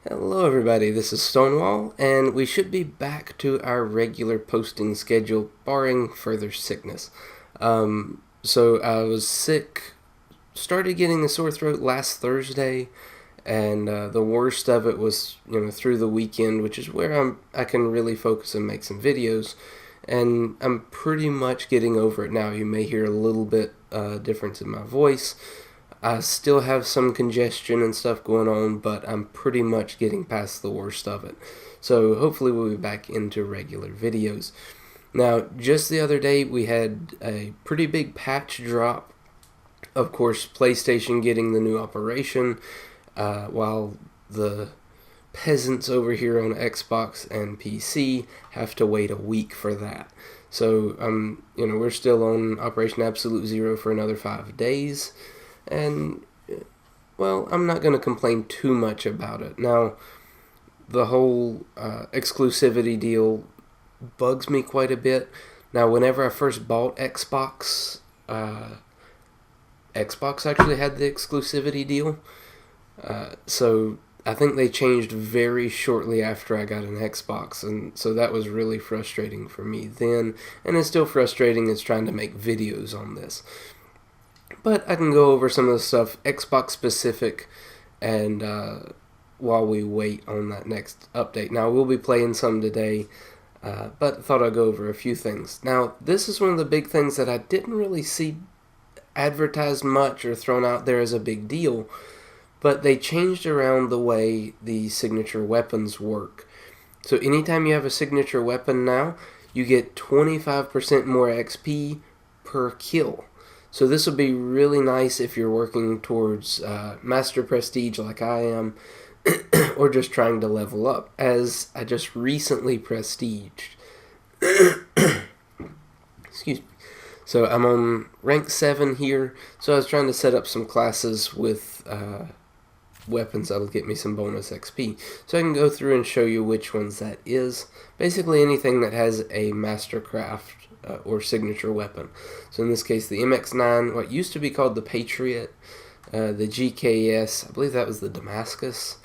Hello everybody, this is Stonewall, and we should be back to our regular posting schedule, barring further sickness. So I was sick, started getting the sore throat last Thursday, and the worst of it was, through the weekend, which is where I can really focus and make some videos, and I'm pretty much getting over it now. You may hear a little bit difference in my voice. I still have some congestion and stuff going on, but I'm pretty much getting past the worst of it. So hopefully we'll be back into regular videos. Now, just the other day we had a pretty big patch drop. Of course, PlayStation getting the new operation, while the peasants over here on Xbox and PC have to wait a week for that. So, we're still on Operation Absolute Zero for another 5 days. And, well, I'm not going to complain too much about it. Now, the whole exclusivity deal bugs me quite a bit. Now, whenever I first bought Xbox, Xbox actually had the exclusivity deal. So I think they changed very shortly after I got an Xbox, and so that was really frustrating for me then, and it's still frustrating as trying to make videos on this. But I can go over some of the stuff Xbox specific, and while we wait on that next update. Now, we'll be playing some today, but I thought I'd go over a few things. Now, this is one of the big things that I didn't really see advertised much or thrown out there as a big deal, but they changed around the way the signature weapons work. So anytime you have a signature weapon now, you get 25% more XP per kill. So this will be really nice if you're working towards Master Prestige like I am, or just trying to level up, as I just recently prestiged. Excuse me. So I'm on rank 7 here, so I was trying to set up some classes with weapons that'll get me some bonus XP. So I can go through and show you which ones that is. Basically anything that has a Mastercraft or signature weapon. So in this case, the MX9, what used to be called the Patriot, the GKS, I believe that was the Damascus,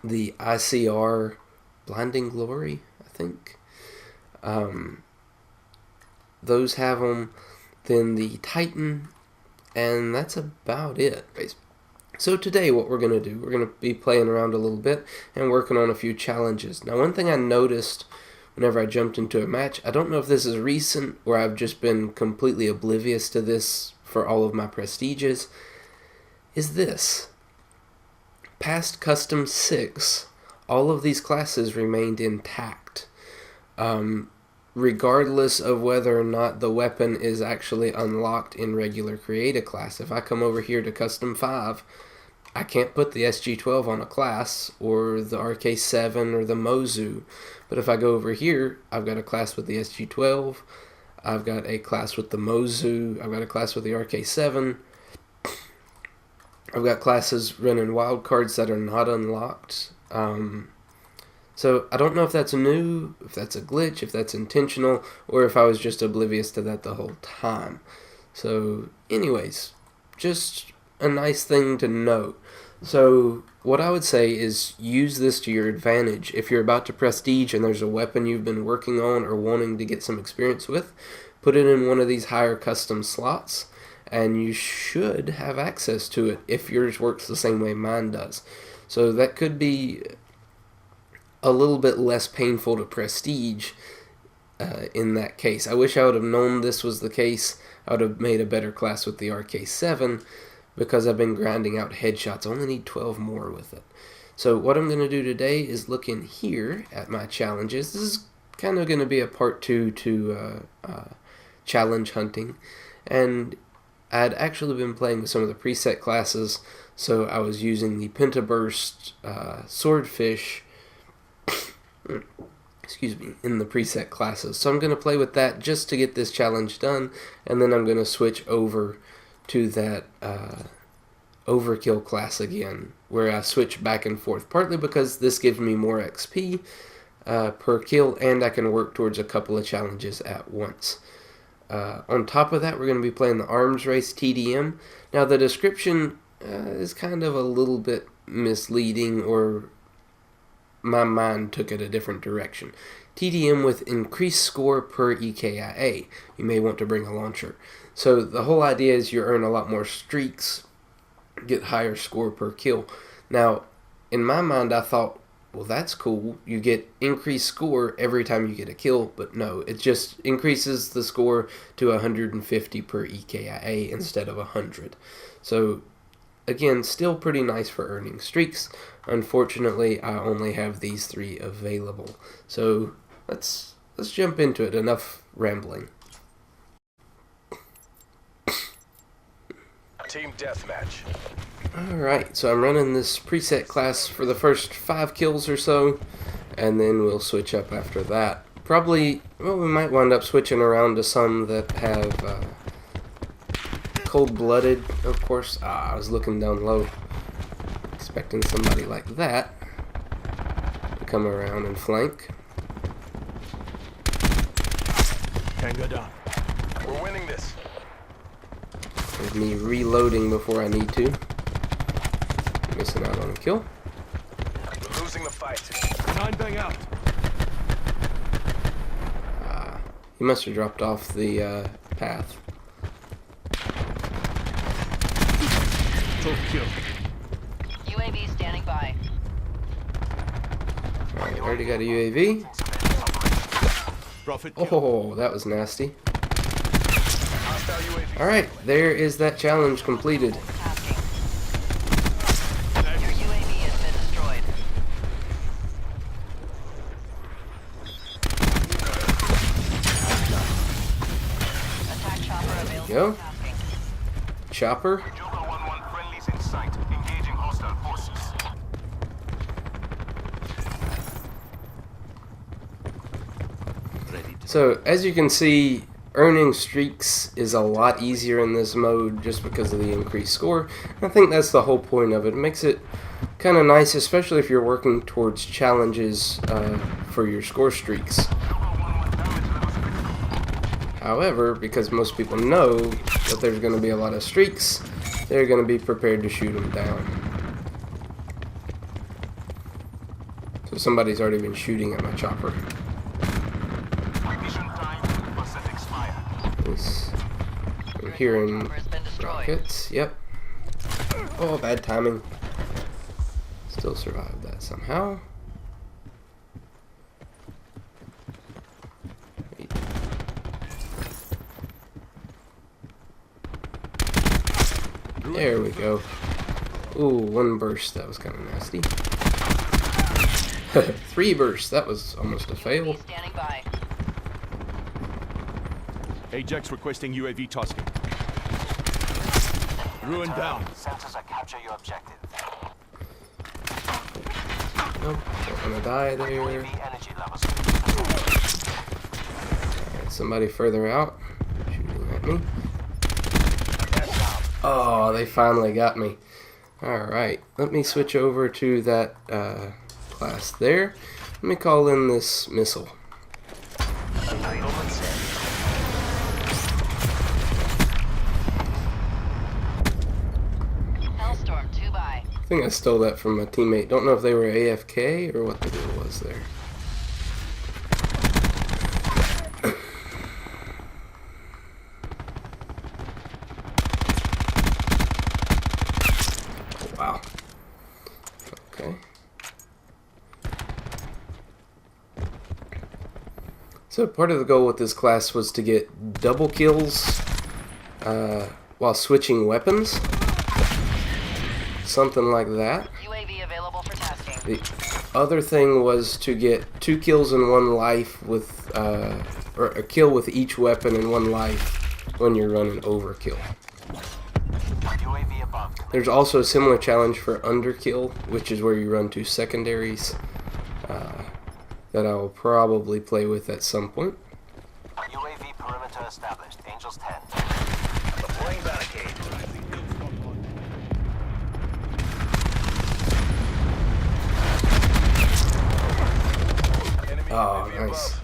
the ICR, Blinding Glory, I think. Those have them. Then the Titan, and that's about it, basically. So today what we're going to do, we're going to be playing around a little bit and working on a few challenges. Now, one thing I noticed whenever I jumped into a match, I don't know if this is recent or I've just been completely oblivious to this for all of my prestiges, is this. Past Custom 6, all of these classes remained intact. Regardless of whether or not the weapon is actually unlocked in regular Create a Class. If I come over here to Custom 5, I can't put the SG-12 on a class, or the RK-7, or the Mozu. But if I go over here, I've got a class with the SG-12, I've got a class with the Mozu, I've got a class with the RK-7, I've got classes running wildcards that are not unlocked. So I don't know if that's new, if that's a glitch, if that's intentional, or if I was just oblivious to that the whole time. So anyways, just a nice thing to note. So what I would say is use this to your advantage. If you're about to prestige and there's a weapon you've been working on or wanting to get some experience with, put it in one of these higher custom slots, and you should have access to it if yours works the same way mine does. So that could be a little bit less painful to prestige in that case. I wish I would have known this was the case. I would have made a better class with the RK-7 because I've been grinding out headshots. I only need 12 more with it. So what I'm going to do today is look in here at my challenges. This is kind of going to be a part 2 to challenge hunting. And I'd actually been playing with some of the preset classes, so I was using the Pentaburst Swordfish in the preset classes. So I'm going to play with that just to get this challenge done, and then I'm going to switch over to that Overkill class again, where I switch back and forth, partly because this gives me more XP per kill, and I can work towards a couple of challenges at once. On top of that, we're going to be playing the Arms Race TDM. Now, the description is kind of a little bit misleading, or my mind took it a different direction. TDM with increased score per EKIA. You may want to bring a launcher. So the whole idea is you earn a lot more streaks, get higher score per kill. Now, in my mind, I thought, well, that's cool. You get increased score every time you get a kill, but no, it just increases the score to 150 per EKIA instead of 100. So, again, still pretty nice for earning streaks. Unfortunately, I only have these 3 available. So, let's jump into it. Enough rambling. Team deathmatch. Alright, so I'm running this preset class for the first 5 kills or so, and then we'll switch up after that. Probably, well, we might wind up switching around to some that have cold-blooded, of course. I was looking down low, expecting somebody like that to come around and flank. Can go down. We're winning this. There's me reloading before I need to. Missing out on a kill. We're losing the fight. 9 bang out. He must have dropped off the path. Kill. UAV standing by. Alright, already got a UAV. Profit. Oh, that was nasty. Alright, there is that challenge completed. Tasking. Your UAV has been destroyed. Attack chopper available Go. for tasking. Chopper. Joker 1-1 friendlies in sight. Engaging hostile forces. So, as you can see, earning streaks is a lot easier in this mode just because of the increased score. I think that's the whole point of it. It makes it kind of nice, especially if you're working towards challenges for your score streaks. However, because most people know that there's going to be a lot of streaks, they're going to be prepared to shoot them down. So somebody's already been shooting at my chopper. I'm hearing Chopper has been destroyed. rockets. Yep. Oh, bad timing. Still survived that somehow. Wait. There we go. Ooh, 1 burst. That was kind of nasty. 3 bursts. That was almost a fail. UAV standing by. Ajax requesting UAV tasking. Ruin down. Sensors are capture your objective. Nope, don't want to die there. UAV energy levels. Alright, somebody further out. Shooting at me. Oh, they finally got me. Alright, let me switch over to that class there. Let me call in this missile. Hellstorm 2 by. I think I stole that from my teammate. Don't know if they were AFK or what the deal was there. Wow. Okay. So part of the goal with this class was to get double kills while switching weapons. Something like that. UAV available for tasking. The other thing was to get 2 kills in 1 life with, or a kill with each weapon in 1 life when you're running overkill. UAV above. There's also a similar challenge for underkill, which is where you run 2 secondaries, that I will probably play with at some point. UAV perimeter established. Angels 10. Deploying barricade. Oh, nice.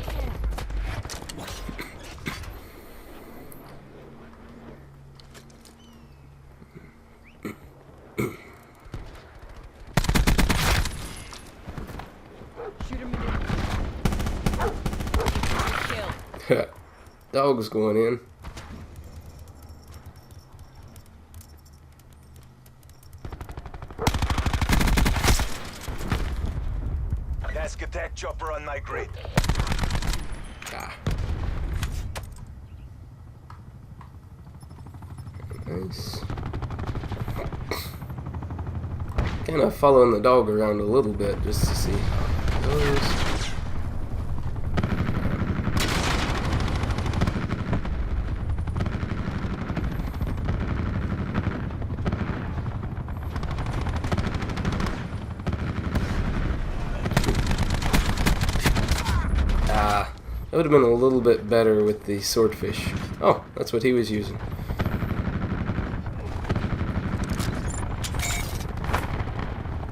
Dog's going in. Task attack chopper on my grid. Ah. Nice. Kind of following the dog around a little bit just to see how it goes. Ah, that would have been a little bit better with the swordfish. Oh, that's what he was using.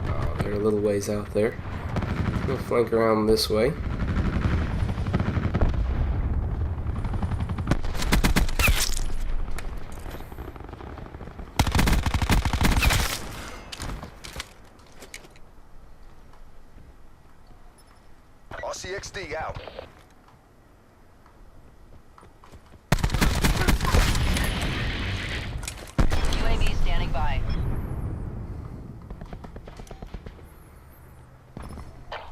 Oh, they're a little ways out there. We'll flank around this way. RCXD out. UAV standing by.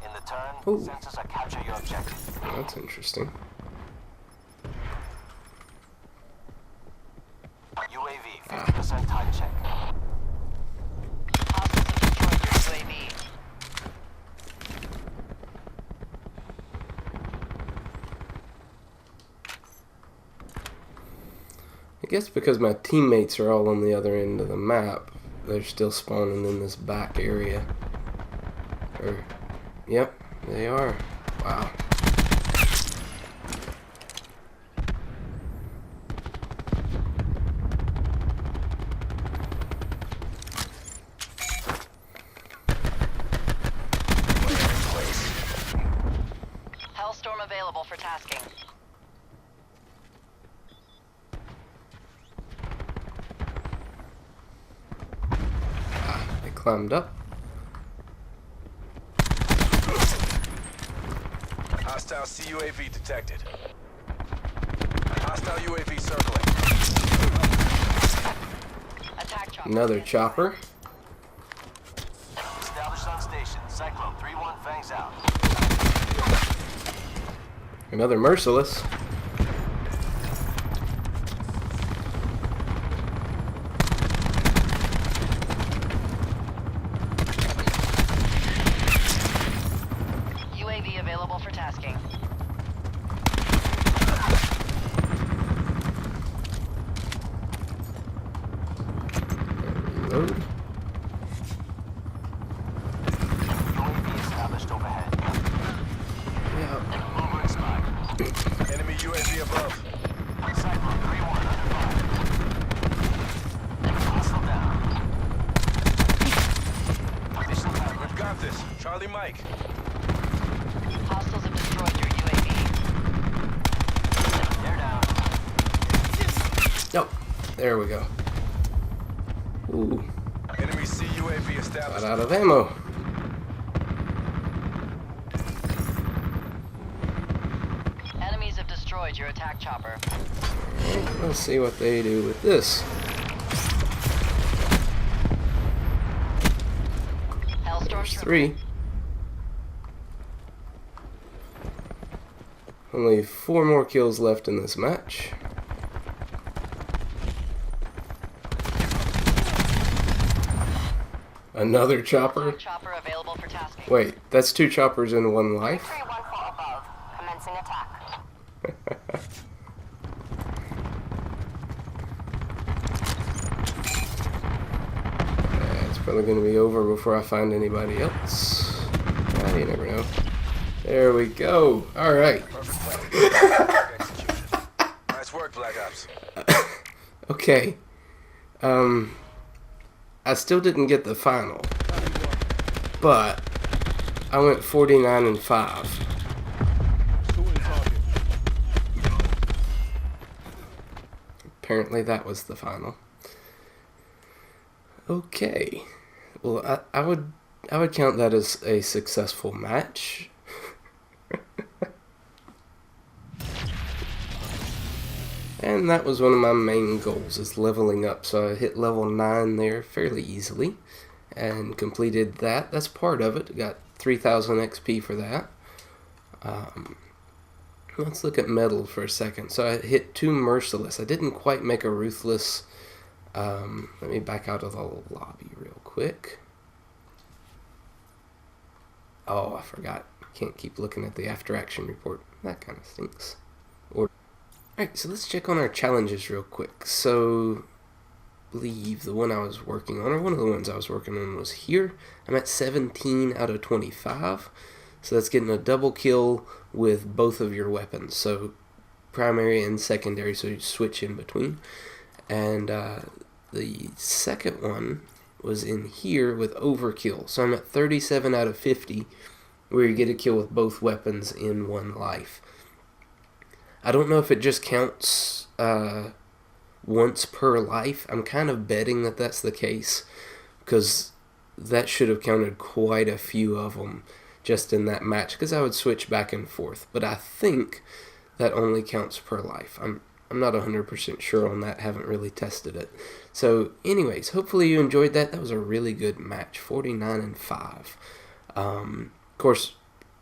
In the turn, Ooh. sensors are capture your objective. That's interesting. UAV, 50% time check. Hostiles have destroyed your UAV. I guess because my teammates are all on the other end of the map, they're still spawning in this back area. Or, yep, they are. Wow. Hellstorm available for tasking. They climbed up. Hostile CUAV detected. Hostile UAV circling. Attack chopper. Another chopper. Established on station. Cyclone 3-1 fangs out. Another merciless. UAV available for tasking. Reload. UAV established overhead. Yeah. Mover expired. Enemy UAV above. Cyclone 3-1 under fire. Hostile down. Mission target. We've got this. Charlie Mike. Hostiles have destroyed your UAV. They're down. Nope. There we go. Ooh. Enemy CUAV Got established. out of ammo. Enemies have destroyed your attack chopper. Alright, let's see what they do with this. Hellstorm There's triple. 3. Only 4 more kills left in this match. Another chopper? Chopper available for tasking. Wait, that's 2 choppers in 1 life? 314 above. Commencing attack. It's probably going to be over before I find anybody else. You never know. There we go. Alright. Execution. Nice work, Black Ops. Okay. I still didn't get the final. But I went 49-5. Apparently that was the final. Okay. Well, I would count that as a successful match. And that was one of my main goals, is leveling up. So I hit level 9 there fairly easily and completed that. That's part of it. Got 3,000 XP for that. Let's look at medals for a second. So I hit 2 merciless. I didn't quite make a ruthless. Let me back out of the lobby real quick. Oh, I forgot. Can't keep looking at the after action report. That kind of stinks. Alright, so let's check on our challenges real quick. So, I believe the one I was working on, or one of the ones I was working on, was here. I'm at 17 out of 25. So that's getting a double kill with both of your weapons. So, primary and secondary, so you switch in between. And the second one was in here with overkill. So I'm at 37 out of 50, where you get a kill with both weapons in 1 life. I don't know if it just counts once per life. I'm kind of betting that that's the case, because that should have counted quite a few of them just in that match, because I would switch back and forth. But I think that only counts per life. I'm not 100% sure on that. Haven't really tested it. So anyways, hopefully you enjoyed that. That was a really good match, 49-5. Of course,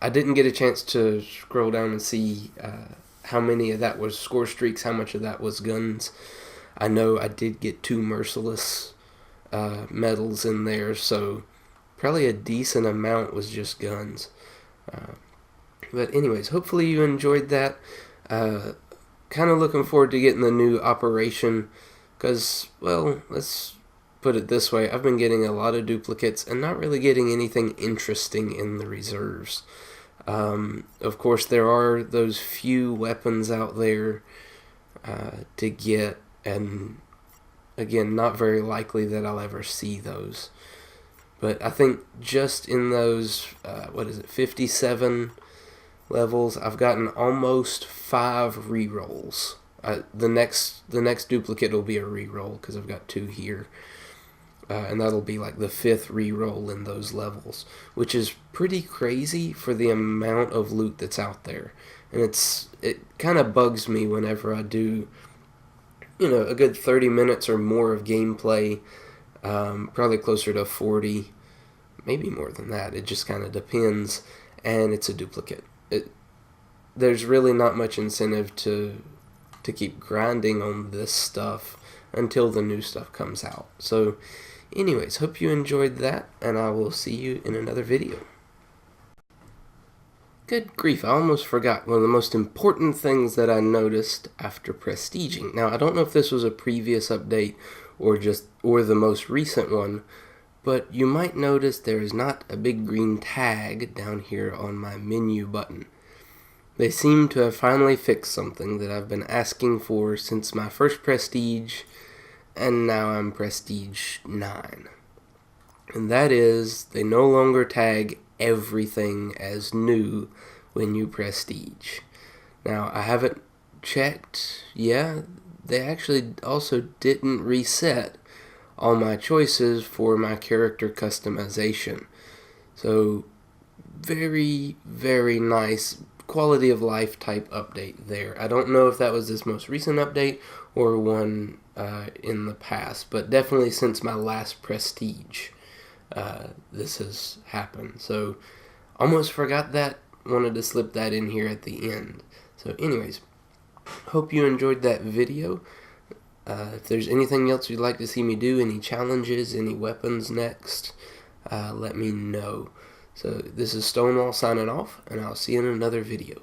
I didn't get a chance to scroll down and see how many of that was score streaks, how much of that was guns. I know I did get 2 merciless medals in there, so probably a decent amount was just guns. But anyways, hopefully you enjoyed that. Kind of looking forward to getting the new operation, because, well, let's put it this way, I've been getting a lot of duplicates and not really getting anything interesting in the reserves. Of course, there are those few weapons out there to get, and again, not very likely that I'll ever see those. But I think just in those, 57 levels, I've gotten almost 5 rerolls. The next duplicate will be a reroll, because I've got 2 here. And that'll be like the 5th reroll in those levels, which is pretty crazy for the amount of loot that's out there. And it kind of bugs me whenever I do, a good 30 minutes or more of gameplay, probably closer to 40, maybe more than that. It just kind of depends, and it's a duplicate. There's really not much incentive to keep grinding on this stuff until the new stuff comes out. So anyways, hope you enjoyed that, and I will see you in another video. Good grief, I almost forgot one of the most important things that I noticed after prestiging. Now, I don't know if this was a previous update or the most recent one, but you might notice there is not a big green tag down here on my menu button. They seem to have finally fixed something that I've been asking for since my first prestige, and now I'm prestige 9. And that is, they no longer tag everything as new when you prestige. Now, I haven't checked. Yeah, they actually also didn't reset all my choices for my character customization. So, very, very nice quality of life type update there. I don't know if that was this most recent update or one in the past, but definitely since my last prestige, this has happened. So, almost forgot that. Wanted to slip that in here at the end. So anyways, hope you enjoyed that video. If there's anything else you'd like to see me do, any challenges, any weapons next, let me know. So this is Stonewall signing off, and I'll see you in another video.